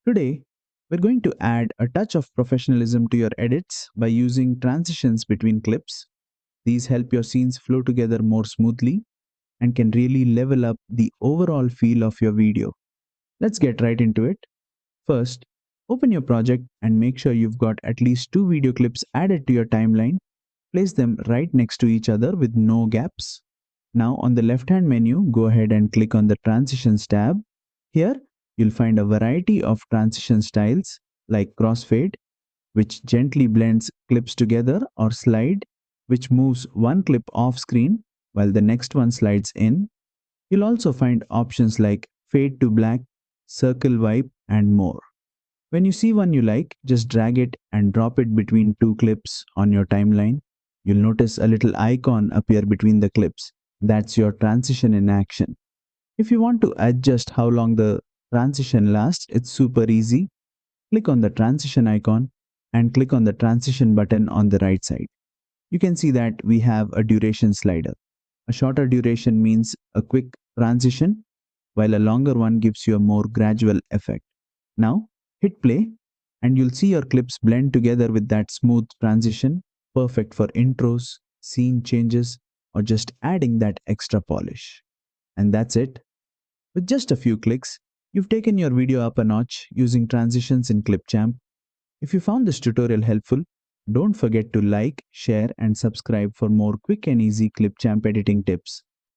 Today, we're going to add a touch of professionalism to your edits by using transitions between clips. These help your scenes flow together more smoothly and can really level up the overall feel of your video. Let's get right into it. First, open your project and make sure you've got at least two video clips added to your timeline. Place them right next to each other with no gaps. Now on the left-hand menu, go ahead and click on the Transitions tab. Here, you'll find a variety of transition styles like Crossfade, which gently blends clips together, or Slide, which moves one clip off screen while the next one slides in. You'll also find options like Fade to Black, Circle Wipe, and more. When you see one you like, just drag it and drop it between two clips on your timeline. You'll notice a little icon appear between the clips. That's your transition in action. If you want to adjust how long the transition lasts, it's super easy. Click on the transition icon and click on the transition button on the right side. You can see that we have a duration slider. A shorter duration means a quick transition, while a longer one gives you a more gradual effect. Now, hit play and you'll see your clips blend together with that smooth transition, perfect for intros, scene changes, or just adding that extra polish. And that's it. With just a few clicks, you've taken your video up a notch using transitions in Clipchamp. If you found this tutorial helpful, don't forget to like, share, and subscribe for more quick and easy Clipchamp editing tips.